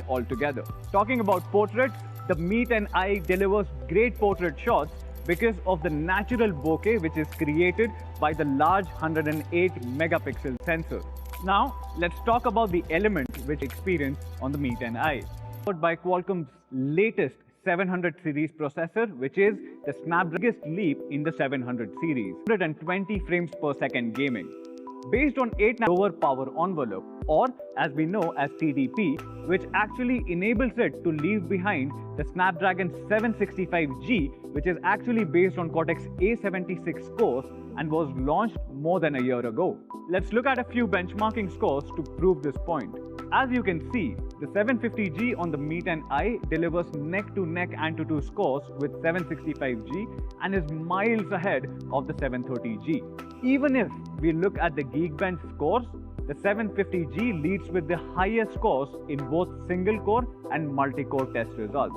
altogether. Talking about portraits, the Meet and I delivers great portrait shots because of the natural bokeh which is created by the large 108 megapixel sensor. Now, let's talk about the element which experience on the Meet and I. Powered by Qualcomm's latest 700 series processor, which is the Snapdragon's biggest leap in the 700 series. 120 frames per second gaming. Based on 8 lower power envelope, or as we know as TDP, which actually enables it to leave behind the Snapdragon 765G, which is actually based on Cortex A76 cores and was launched more than a year ago. Let's look at a few benchmarking scores to prove this point. As you can see, the 750G on the Meet and I delivers neck-to-neck Antutu scores with 765G and is miles ahead of the 730G. Even if we look at the Geekbench scores, the 750G leads with the highest scores in both single-core and multi-core test results.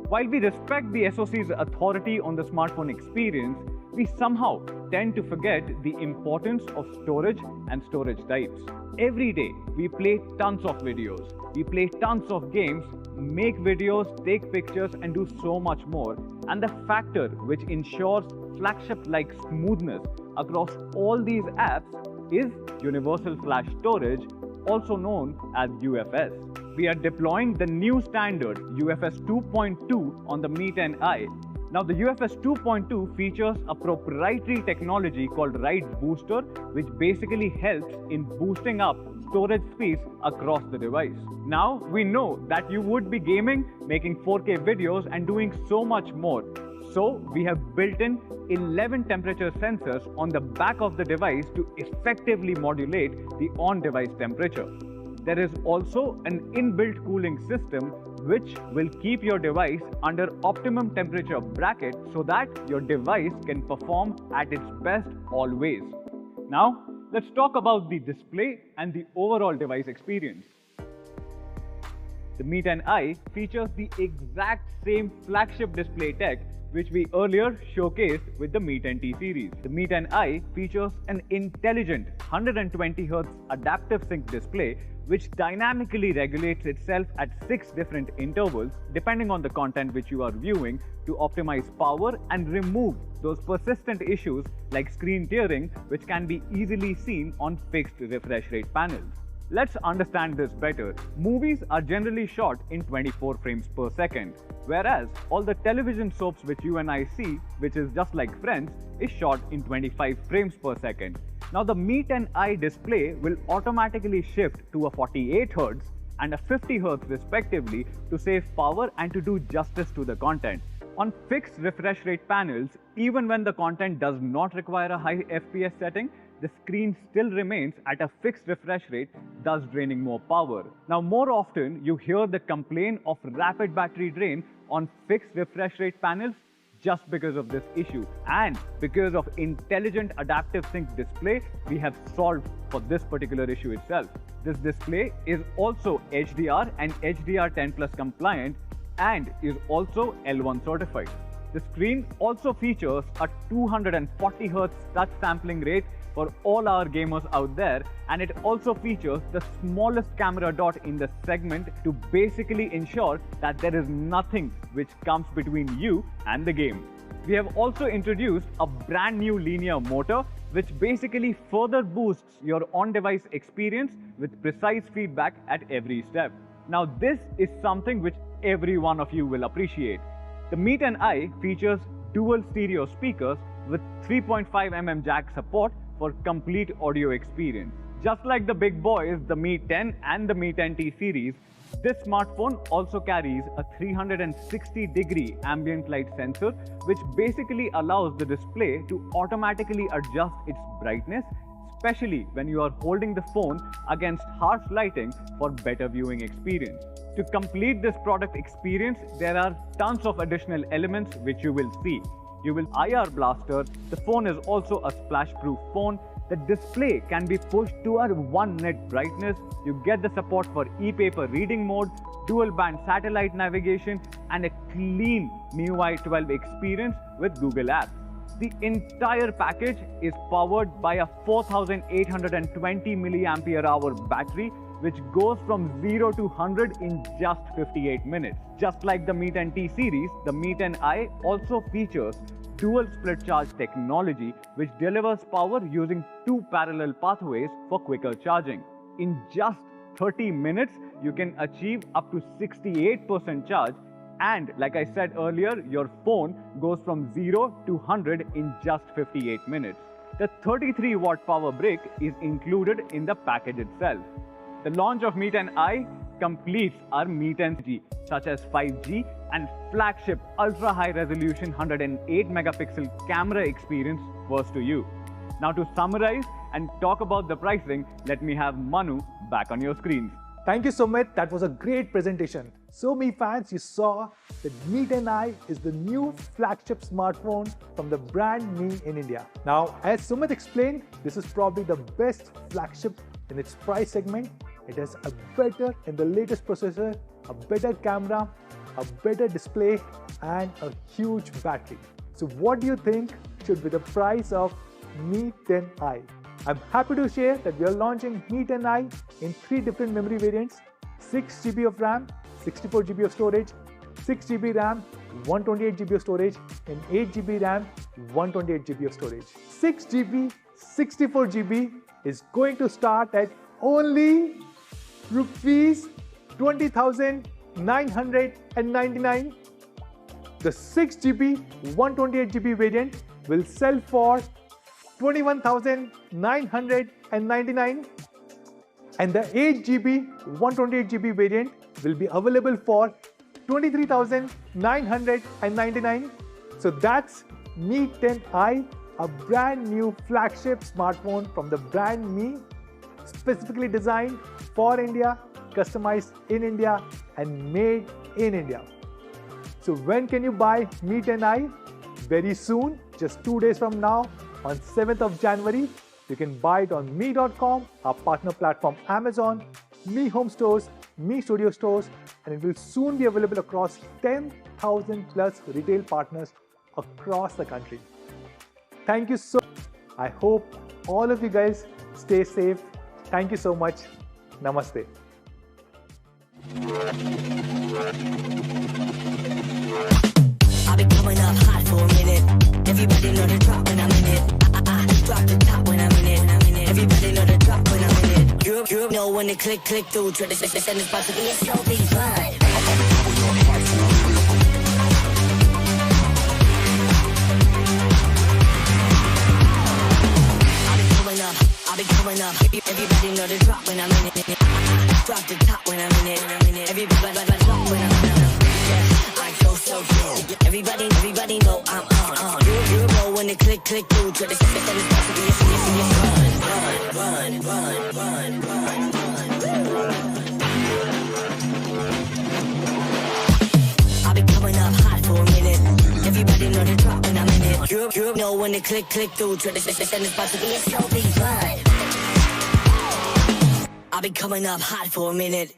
While we respect the SoC's authority on the smartphone experience, we somehow tend to forget the importance of storage and storage types. Every day, we play tons of videos, we play tons of games, make videos, take pictures and do so much more. And the factor which ensures flagship-like smoothness across all these apps is Universal Flash Storage, also known as UFS. We are deploying the new standard UFS 2.2 on the Meet and I. Now the UFS 2.2 features a proprietary technology called Write Booster, which basically helps in boosting up storage speeds across the device. Now we know that you would be gaming, making 4K videos and doing so much more. So we have built in 11 temperature sensors on the back of the device to effectively modulate the on-device temperature. There is also an inbuilt cooling system which will keep your device under optimum temperature bracket so that your device can perform at its best always. Now, let's talk about the display and the overall device experience. The Meet and I features the exact same flagship display tech which we earlier showcased with the Meet and T series. The Meet and I features an intelligent 120Hz adaptive sync display which dynamically regulates itself at 6 different intervals depending on the content which you are viewing to optimize power and remove those persistent issues like screen tearing which can be easily seen on fixed refresh rate panels. Let's understand this better. Movies are generally shot in 24 frames per second, whereas all the television soaps which you and I see, which is just like Friends, is shot in 25 frames per second. Now the Meet and I display will automatically shift to a 48Hz and a 50Hz respectively to save power and to do justice to the content. On fixed refresh rate panels, even when the content does not require a high FPS setting, the screen still remains at a fixed refresh rate, thus draining more power. Now more often, you hear the complaint of rapid battery drain on fixed refresh rate panels just because of this issue. And because of intelligent adaptive sync display, we have solved for this particular issue itself. This display is also HDR and HDR10+ compliant and is also L1 certified. The screen also features a 240Hz touch sampling rate for all our gamers out there, and it also features the smallest camera dot in the segment to basically ensure that there is nothing which comes between you and the game. We have also introduced a brand new linear motor which basically further boosts your on-device experience with precise feedback at every step. Now this is something which every one of you will appreciate. The Meet and I features dual stereo speakers with 3.5mm jack support for complete audio experience. Just like the big boys, the Meet 10 and the Meet T series, this smartphone also carries a 360-degree ambient light sensor, which basically allows the display to automatically adjust its brightness, especially when you are holding the phone against harsh lighting for better viewing experience. To complete this product experience, there are tons of additional elements which you will see. You will IR blaster. The phone is also a splash-proof phone. The display can be pushed to a 1 nit brightness. You get the support for e-paper reading mode, dual band satellite navigation, and a clean MIUI 12 experience with Google Apps. The entire package is powered by a 4820 mAh battery which goes from 0 to 100 in just 58 minutes. Just like the Meet and T series, the Meet and I also features dual split charge technology, which delivers power using two parallel pathways for quicker charging. In just 30 minutes, you can achieve up to 68% charge, and like I said earlier, your phone goes from 0 to 100 in just 58 minutes. The 33-watt power brick is included in the package itself. The launch of Meet and I completes our Meet and G, such as 5G and flagship ultra-high resolution 108 megapixel camera experience was to you. Now to summarize and talk about the pricing, let me have Manu back on your screens. Thank you, Sumit. That was a great presentation. So, Mi fans, you saw that Meet and I is the new flagship smartphone from the brand Mi in India. Now, as Sumit explained, this is probably the best flagship in its price segment. It has a better and the latest processor, a better camera, a better display, and a huge battery. So, what do you think should be the price of Mi 10i? I'm happy to share that we are launching Mi 10i in 3 different memory variants: 6GB of RAM, 64GB of storage, 6GB RAM, 128GB of storage, and 8GB RAM, 128GB of storage. 6GB, 64GB is going to start at only rupees 20,999. The 6GB, 128GB variant will sell for 21,999, and the 8GB 128GB variant will be available for 23,999. So that's Mi 10i, a brand new flagship smartphone from the brand Mi, specifically designed for India, customized in India, and made in India. So when can you buy Mi 10i? Very soon, just 2 days from now, on 7th of January, you can buy it on Mi.com, our partner platform Amazon, Mi Home Stores, Mi Studio Stores, and it will soon be available across 10,000 plus retail partners across the country. Thank you so much. I hope all of you guys stay safe. Thank you so much. Namaste. I've been coming up hot for a minute. Everybody know the drop when I'm in it. I drop the top when I'm in it. Everybody know the drop when I'm in it. You know when they click through. Try to send this part to be a slow beat ride. I've been coming up. Everybody know the drop when I'm in it. Drop the top when I'm in it. Everybody drop when I'm in it. So everybody know I'm on. You know when they click through. Try to send this part to be a run. I've been coming up hot for a minute. Everybody know the drop when I'm in it. You know when they click through. Try to send this part to be a slow beat ride. I've been coming up hot for a minute.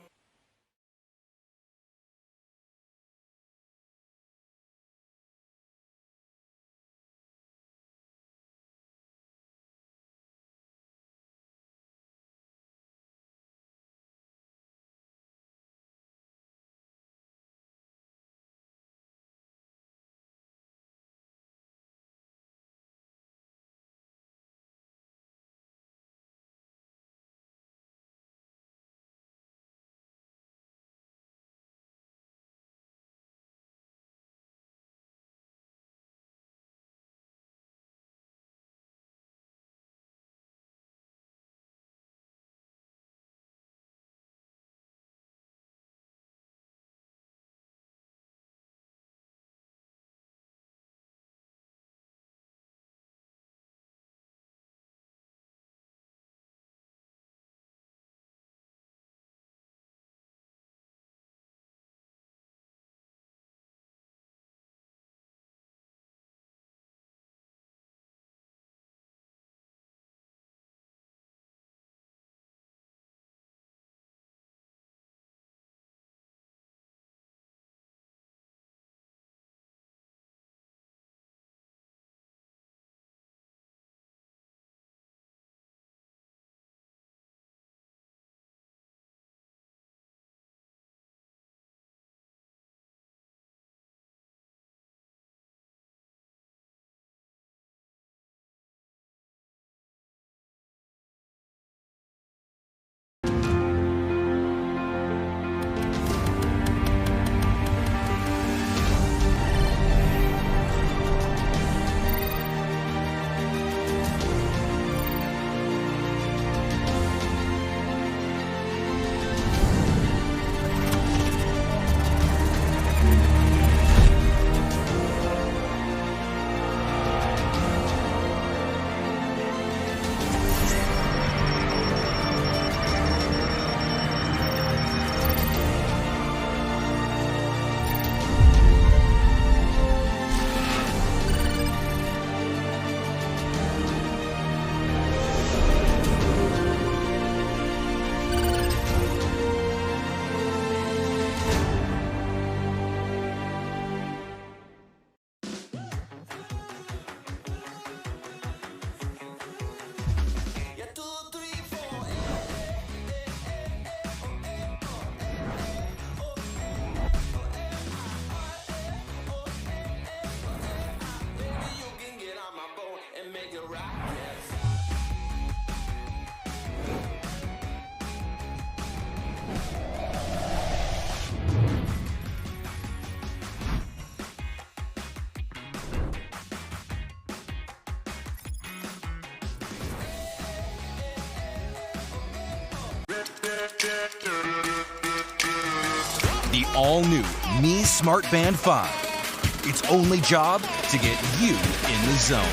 The all-new Mi Smart Band 5. Its only job to get you in the zone.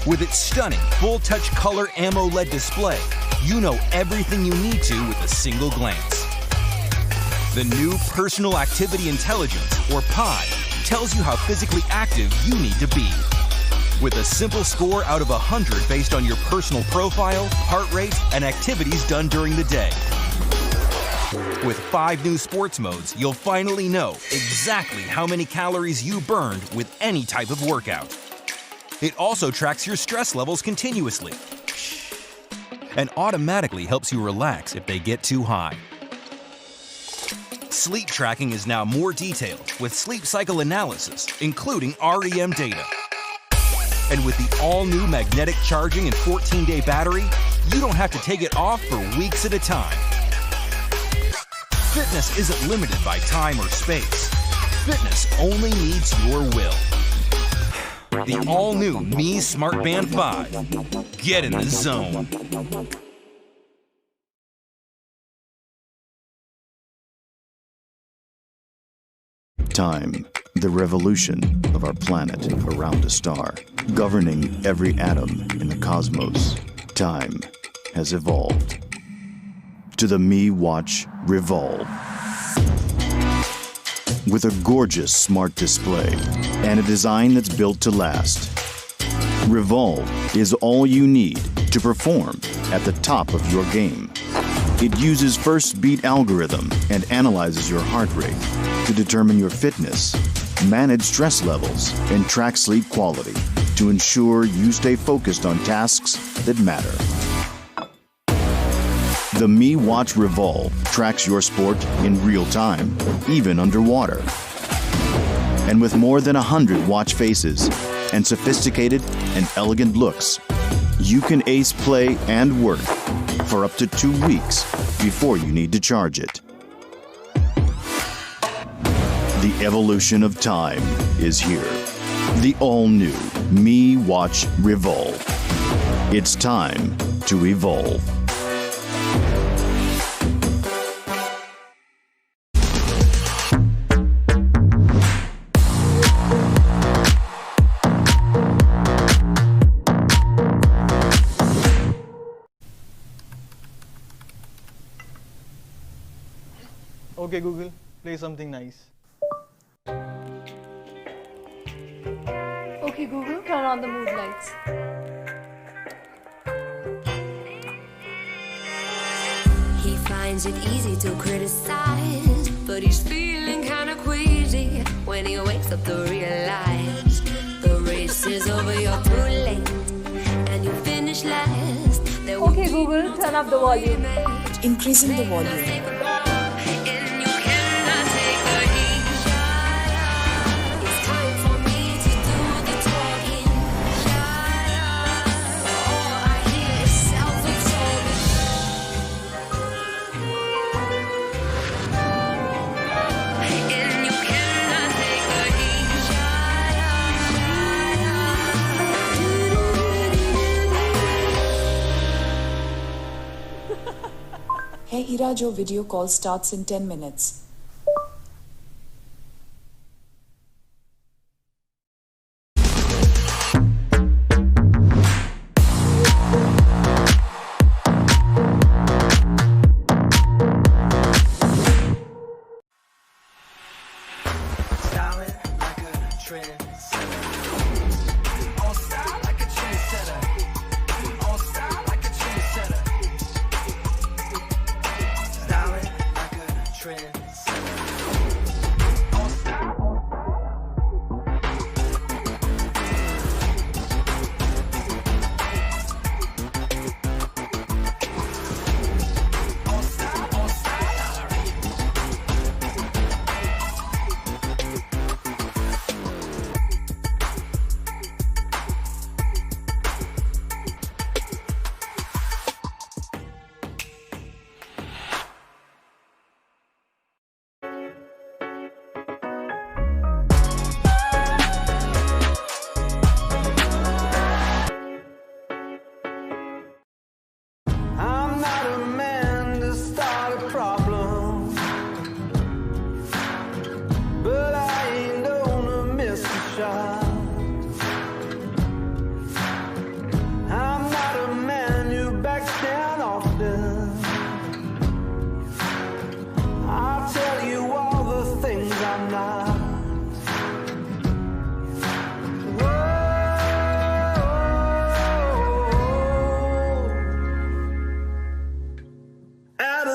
With its stunning full-touch color AMOLED display, you know everything you need to with a single glance. The new Personal Activity Intelligence, or PI, tells you how physically active you need to be. With a simple score out of 100 based on your personal profile, heart rate, and activities done during the day. With 5 new sports modes, you'll finally know exactly how many calories you burned with any type of workout. It also tracks your stress levels continuously and automatically helps you relax if they get too high. Sleep tracking is now more detailed with sleep cycle analysis, including REM data. And with the all-new magnetic charging and 14-day battery, you don't have to take it off for weeks at a time. Fitness isn't limited by time or space. Fitness only needs your will. The all-new Mi Smart Band 5. Get in the zone. Time, the revolution of our planet around a star, governing every atom in the cosmos. Time has evolved to the Mi Watch Revolve. With a gorgeous smart display and a design that's built to last, Revolve is all you need to perform at the top of your game. It uses first beat algorithm and analyzes your heart rate to determine your fitness, manage stress levels, and track sleep quality to ensure you stay focused on tasks that matter. The Mi Watch Revolve tracks your sport in real time, even underwater. And with more than 100 watch faces and sophisticated and elegant looks, you can ace play and work for up to 2 weeks before you need to charge it. The evolution of time is here. The all-new Mi Watch Revolve. It's time to evolve. Okay, Google, play something nice. Okay, Google, turn on the mood lights. He finds it easy to criticize, but he's feeling kinda queasy when he wakes up to realize the race is over, you're too late, and you finish last. Okay, Google, turn up the volume. Increasing the volume. Hey Iraj, your video call starts in 10 minutes. Trend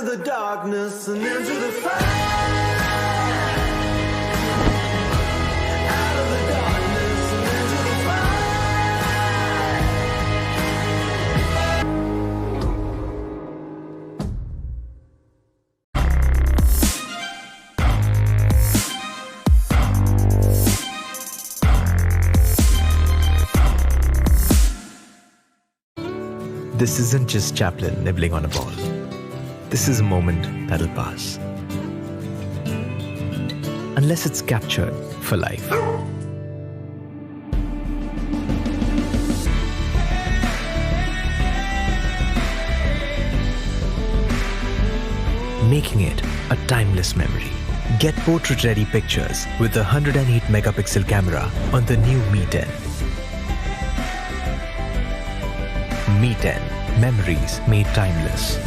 of the darkness and into the fire. Out of the darkness and into the This isn't just Chaplin nibbling on a ball. This is a moment that'll pass. Unless it's captured for life. Making it a timeless memory. Get portrait-ready pictures with the 108 megapixel camera on the new Mi 10. Mi 10. Memories made timeless.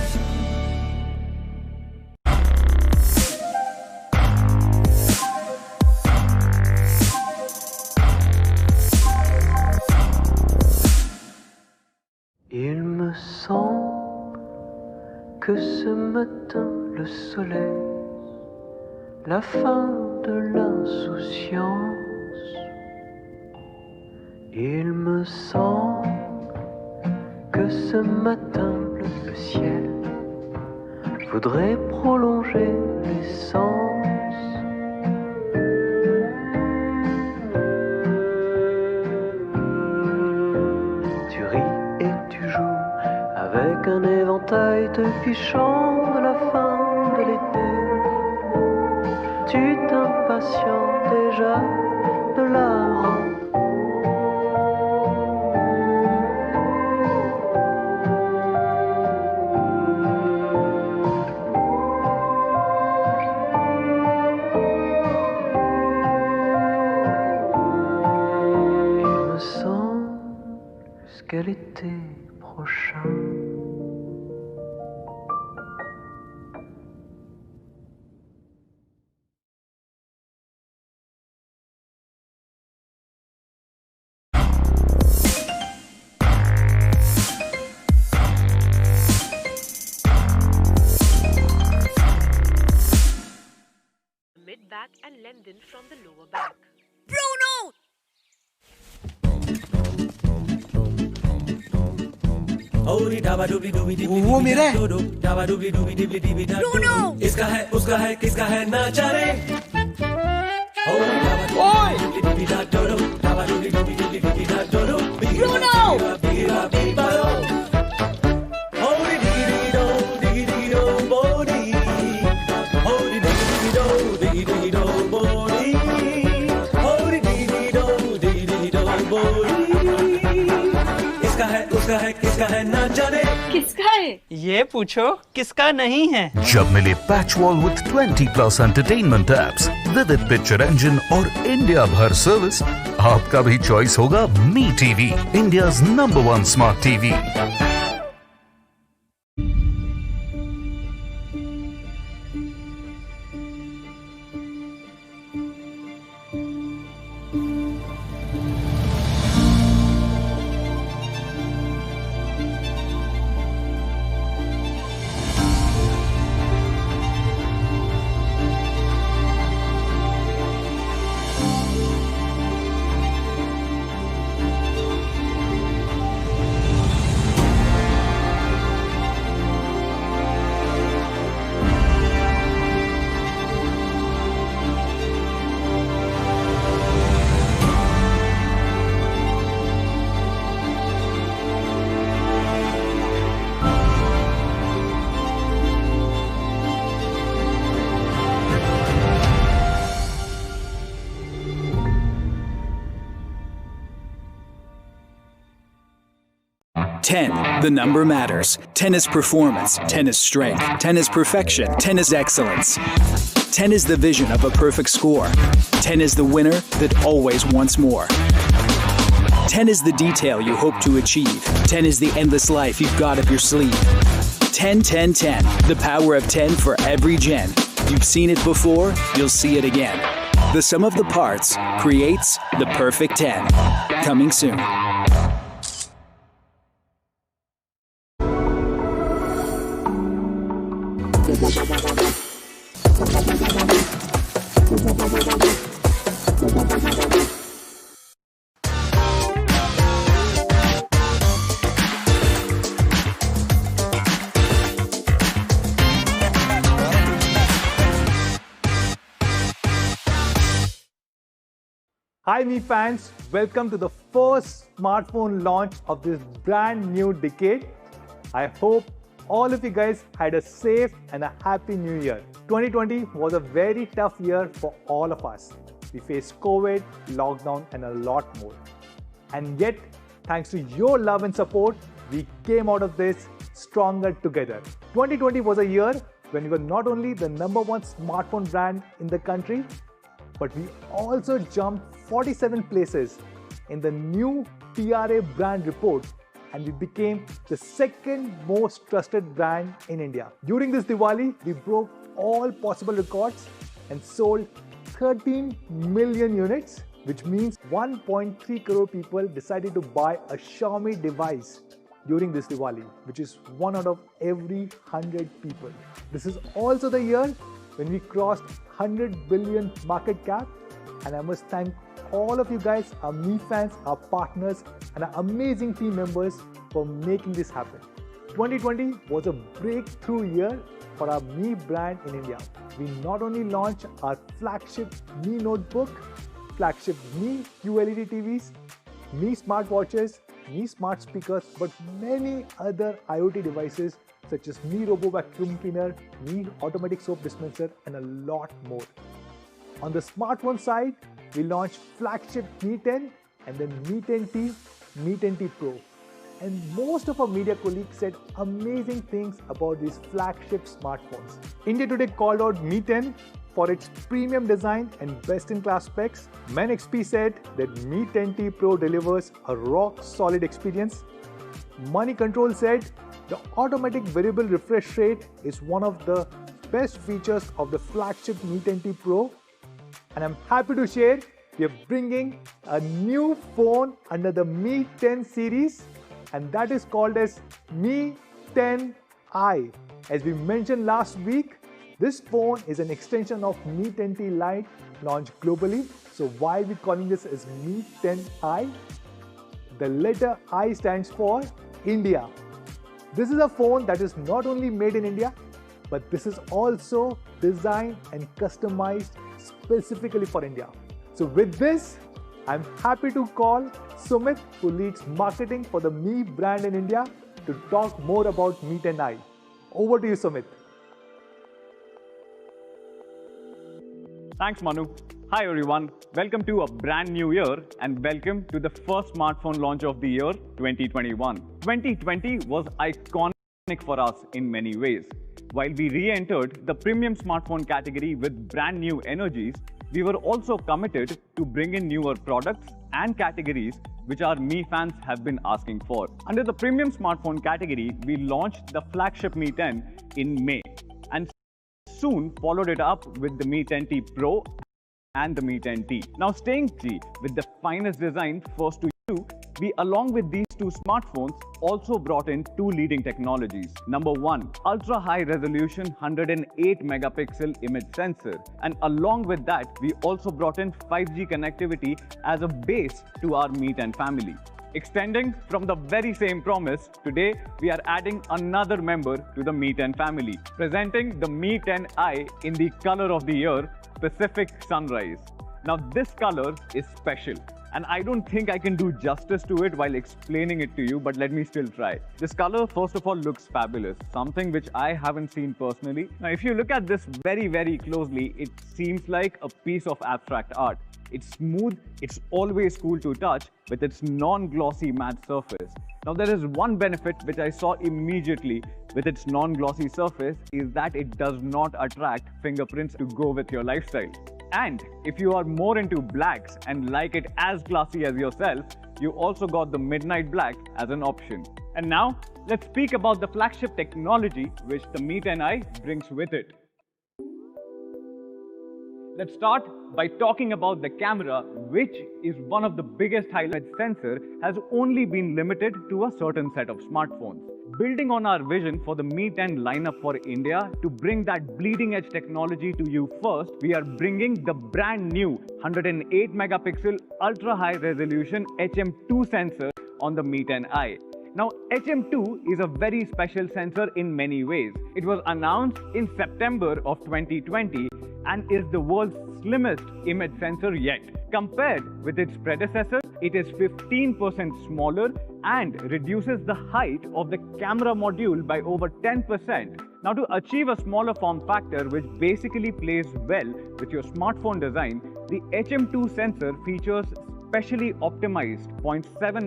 Il me semble que ce matin le soleil, la fin de l'insouciance. Il me semble que ce matin le ciel voudrait prolonger l'essence. Tu ris et tu joues avec un éventail te fichant de la fin de l'été. Tu t'impatientes déjà de la rentrée. L'été prochain. Mid back and lengthen from the lower back. Bruno! वो मेरा है। इसका है उसका है किसका है ना जाने। उसका है किसका है ना जाने। किसका है? ये पूछो किसका नहीं है। जब मिले patch wall with 20+ entertainment apps, vivid picture engine और इंडिया भर सर्विस, आपका भी चॉइस होगा Mi TV, India's number 1 smart TV. The number matters. 10 is performance. 10 is strength. 10 is perfection. 10 is excellence. 10 is the vision of a perfect score. 10 is the winner that always wants more. 10 is the detail you hope to achieve. 10 is the endless life you've got up your sleeve. 10, 10, 10. The power of 10 for every gen. You've seen it before, you'll see it again. The sum of the parts creates the perfect 10. Coming soon. Hi Mi fans, welcome to the first smartphone launch of this brand new decade. I hope all of you guys had a safe and a happy new year. 2020 was a very tough year for all of us. We faced COVID, lockdown and a lot more. And yet, thanks to your love and support, we came out of this stronger together. 2020 was a year when we were not only the #1 smartphone brand in the country, but we also jumped 47 places in the new PRA brand report and we became the second most trusted brand in India. During this Diwali, we broke all possible records and sold 13 million units, which means 1.3 crore people decided to buy a Xiaomi device during this Diwali, which is 1 out of every 100 people. This is also the year when we crossed 100 billion market cap, and I must thank all of you guys, our Mi fans, our partners and our amazing team members for making this happen. 2020 was a breakthrough year for our Mi brand in India. We not only launched our flagship Mi Notebook, flagship Mi QLED TVs, Mi smartwatches, Mi smart speakers, but many other IoT devices such as Mi Robo Vacuum Cleaner, Mi Automatic Soap Dispenser and a lot more. On the smartphone side, we launched flagship Mi 10 and then Mi 10T, Mi 10T Pro. And most of our media colleagues said amazing things about these flagship smartphones. India Today called out Mi 10 for its premium design and best-in-class specs. MenXP said that Mi 10T Pro delivers a rock-solid experience. Money Control said the automatic variable refresh rate is one of the best features of the flagship Mi 10T Pro. And I'm happy to share we are bringing a new phone under the Mi 10 series, and that is called as Mi 10i. As we mentioned last week, this phone is an extension of Mi 10T Lite launched globally. So why are we calling this as Mi 10i? The letter I stands for India. This is a phone that is not only made in India, but this is also designed and customized specifically for India. So with this, I'm happy to call Sumit, who leads marketing for the Mi brand in India, to talk more about Mi 10i. Over to you, Sumit. Thanks, Manu. Hi, everyone. Welcome to a brand new year and welcome to the first smartphone launch of the year 2021. 2020 was iconic for us in many ways. While we re-entered the premium smartphone category with brand new energies, we were also committed to bring in newer products and categories which our Mi fans have been asking for. Under the premium smartphone category, we launched the flagship Mi 10 in May and soon followed it up with the Mi 10T Pro and the Mi 10T. Now staying with the finest design first to you, we along with these two smartphones also brought in two leading technologies. Number one, ultra high resolution 108 megapixel image sensor, and along with that we also brought in 5G connectivity as a base to our Mi 10 family. Extending from the very same promise, today we are adding another member to the Mi 10 family, presenting the Mi 10i in the color of the year, Pacific Sunrise. Now this color is special, and I don't think I can do justice to it while explaining it to you, but let me still try. This color, first of all, looks fabulous, something which I haven't seen personally. Now, if you look at this very, very closely, it seems like a piece of abstract art. It's smooth, it's always cool to touch with its non-glossy matte surface. Now, there is one benefit which I saw immediately with its non-glossy surface is that it does not attract fingerprints to go with your lifestyle. And if you are more into blacks and like it as classy as yourself, you also got the midnight black as an option. And now, let's speak about the flagship technology which the Mi 10i brings with it. Let's start by talking about the camera, which is one of the biggest highlights. Sensor has only been limited to a certain set of smartphones. Building on our vision for the Mi 10 lineup for India to bring that bleeding edge technology to you first, we are bringing the brand new 108 megapixel ultra high resolution HM2 sensor on the Mi 10i. Now, HM2 is a very special sensor in many ways. It was announced in September of 2020 and is the world's slimmest image sensor yet. Compared with its predecessor, it is 15% smaller and reduces the height of the camera module by over 10%. Now, to achieve a smaller form factor, which basically plays well with your smartphone design, the HM2 sensor features specially optimized 0.7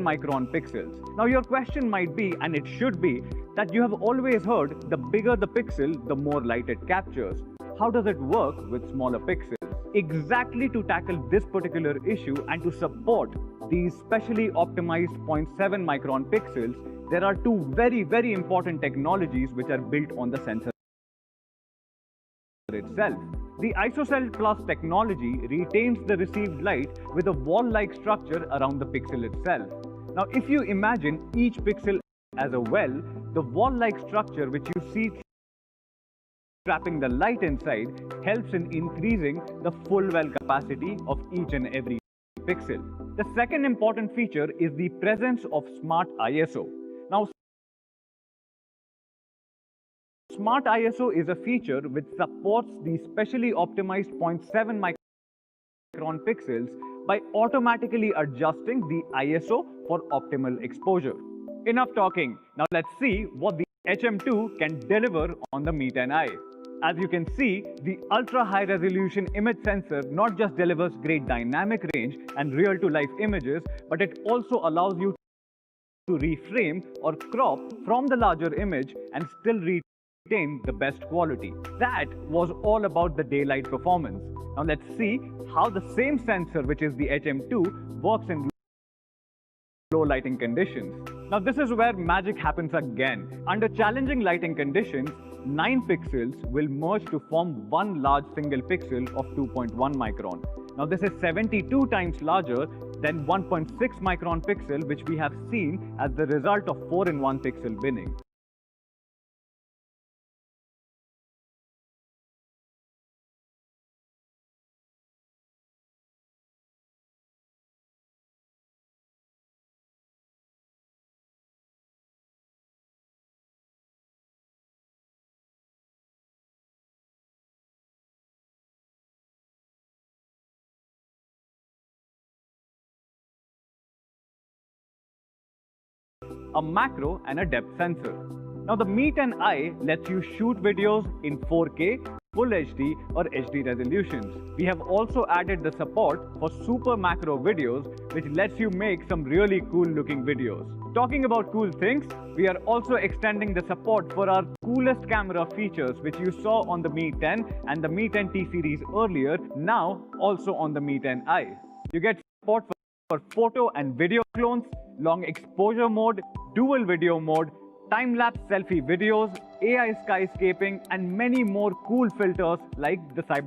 micron pixels. Now, your question might be, and it should be, that you have always heard the bigger the pixel, the more light it captures. How does it work with smaller pixels? Exactly to tackle this particular issue and to support these specially optimized 0.7 micron pixels, there are two very important technologies which are built on the sensor itself. The ISOCELL Plus technology retains the received light with a wall-like structure around the pixel itself. Now, if you imagine each pixel as a well, the wall-like structure which you see trapping the light inside helps in increasing the full well capacity of each and every pixel. The second important feature is the presence of Smart ISO. Now, Smart ISO is a feature which supports the specially optimized 0.7 micron pixels by automatically adjusting the ISO for optimal exposure. Enough talking. Now let's see what the HM2 can deliver on the Mi 10i. As you can see, the ultra high resolution image sensor not just delivers great dynamic range and real-to-life images, but it also allows you to reframe or crop from the larger image and still retain the best quality. That was all about the daylight performance. Now let's see how the same sensor, which is the HM2, works in low lighting conditions. Now this is where magic happens again. Under challenging lighting conditions, 9 pixels will merge to form one large single pixel of 2.1 micron. Now this is 72 times larger than 1.6 micron pixel, which we have seen as the result of 4-in-1 pixel binning. A macro and a depth sensor. Now the Mi 10i lets you shoot videos in 4K, Full HD or HD resolutions. We have also added the support for super macro videos, which lets you make some really cool looking videos. Talking about cool things, we are also extending the support for our coolest camera features, which you saw on the Mi 10 and the Mi 10T series earlier, now also on the Mi 10i. You get support for photo and video clones, long exposure mode, dual video mode, time-lapse selfie videos, AI skyscaping, and many more cool filters like the cyberpunk